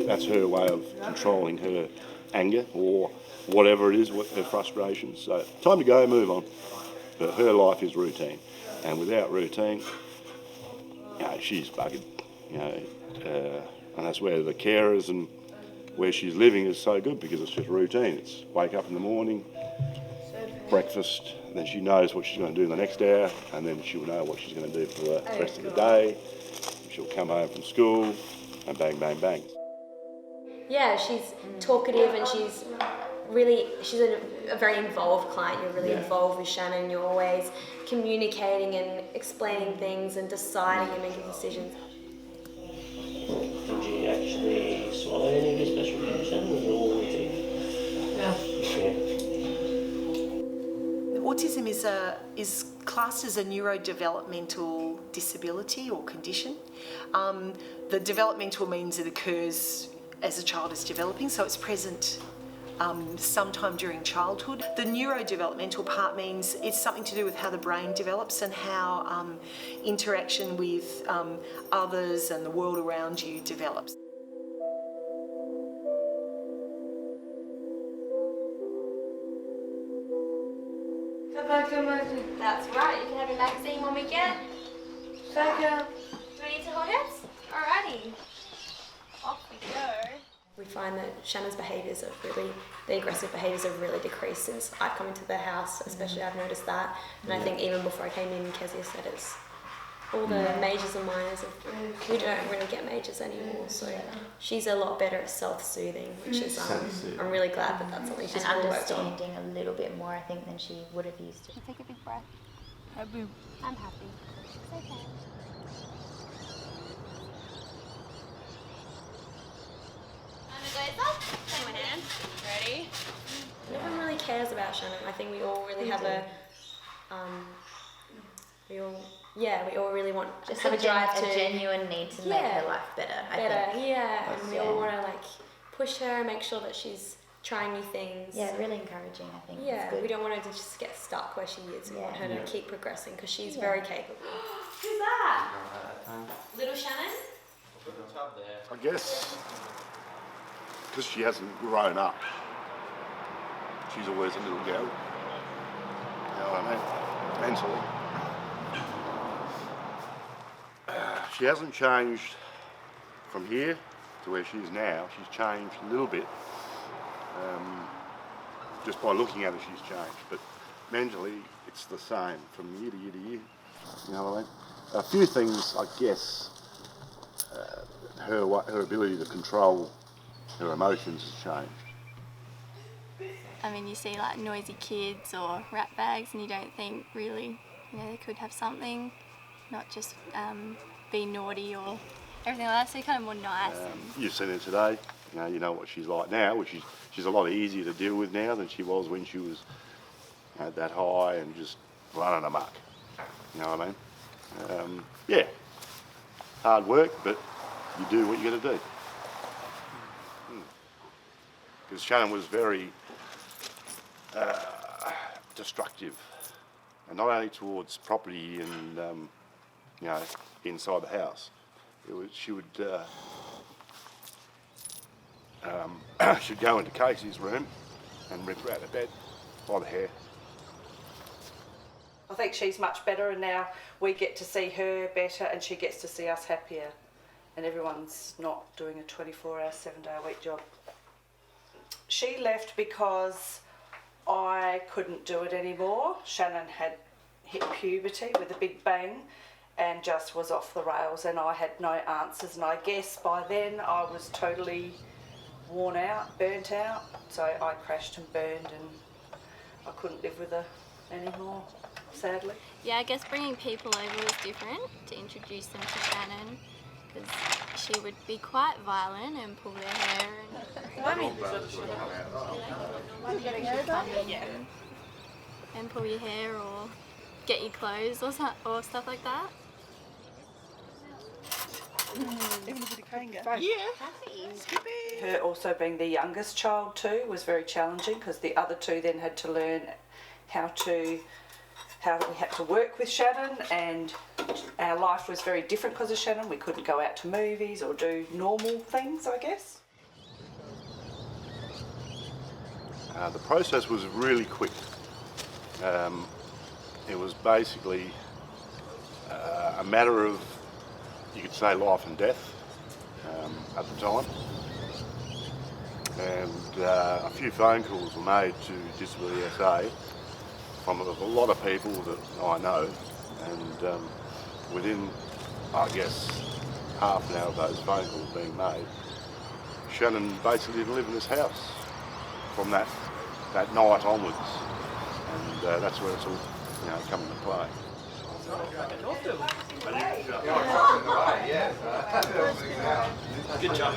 that's her way of controlling her anger or whatever it is, her frustrations. So time to go, move on. But her life is routine, and without routine, she's buggered. And that's where the carers and where she's living is so good, because it's just routine. It's wake up in the morning, breakfast, and then she knows what she's going to do in the next hour, and then she'll know what she's going to do for the rest of the day. She'll come home from school and bang, bang, bang. Yeah, she's talkative and she's a very involved client. You're really involved with Shannon. You're always communicating and explaining things and deciding and making decisions. Did you actually swallow any of your special medication? Was it all routine? Yeah. Autism is classed as a neurodevelopmental disability or condition. The developmental means it occurs as a child is developing, so it's present sometime during childhood. The neurodevelopmental part means it's something to do with how the brain develops and how interaction with others and the world around you develops. That's right, you can have your magazine when we get back. Do we need to hold hands? Alrighty. Off we go. We find that Shannon's behaviours the aggressive behaviours have really decreased since I've come into the house, especially I've noticed that. And I think even before I came in, Kezia said it's all the majors and minors, we don't really get majors anymore. So she's a lot better at self-soothing, which is, I'm really glad that that's something she's really worked on. Understanding a little bit more, I think, than she would have used to. Take a big breath. Happy. I'm happy. It's okay. Ready? No one really cares about Shannon. I think we all really have we all really want just have a drive a genuine need to make her life better. I think. And we all want to push her and make sure that she's trying new things. Yeah, really encouraging, I think. Yeah, we don't want her to just get stuck where she is. We want her to keep progressing because she's very capable. Who's that? Little Shannon? I guess because she hasn't grown up, she's always a little girl. You know what I mean? Mentally. She hasn't changed from here to where she is now. She's changed a little bit. Just by looking at her, she's changed. But mentally, it's the same from year to year to year. You know what I mean? A few things, I guess, her ability to control her emotions has changed. I mean, you see noisy kids or rat bags and you don't think really, they could have something, not just be naughty or everything like that, so you're kind of more nice. You've seen her today, you know what she's like now, which she's a lot easier to deal with now than she was when she was that high and just running amok. You know what I mean? Hard work, but you do what you got to do. Because Shannon was very destructive, and not only towards property and inside the house. She would she'd go into Casey's room and rip her out of bed by the hair. I think she's much better, and now we get to see her better and she gets to see us happier, and everyone's not doing a 24-hour, 7-day-a-week job. She left because I couldn't do it anymore. Shannon had hit puberty with a big bang and just was off the rails, and I had no answers, and I guess by then I was totally worn out, burnt out, so I crashed and burned, and I couldn't live with her anymore, sadly. Yeah, I guess bringing people over was different, to introduce them to Shannon, because she would be quite violent and pull their hair and pull your hair or get your clothes or stuff like that. Even a bit of cane go. Her also being the youngest child too was very challenging, because the other two then had to learn how to how we had to work with Shannon, and our life was very different because of Shannon. We couldn't go out to movies or do normal things, I guess. The process was really quick. It was basically a matter of, you could say, life and death at the time. And a few phone calls were made to Disability SA from a lot of people that I know, and within, I guess, half an hour of those phone calls being made, Shannon basically didn't live in this house from that night onwards, and that's where it's all, you know, come into play. Good job.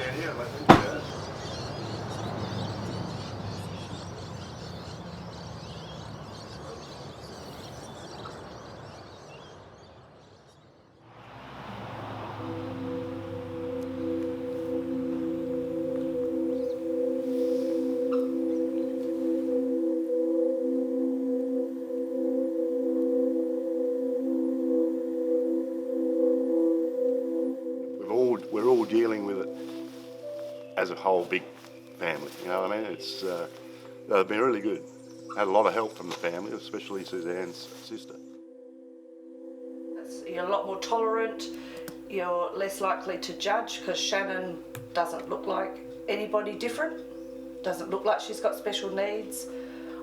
We're all dealing with it as a whole big family, you know what I mean? It's they've been really good. Had a lot of help from the family, especially Suzanne's sister. You're a lot more tolerant, you're less likely to judge because Shannon doesn't look like anybody different, doesn't look like she's got special needs.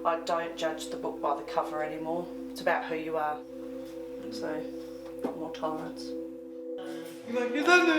I don't judge the book by the cover anymore. It's about who you are, so a lot more tolerance. You're like, is that it?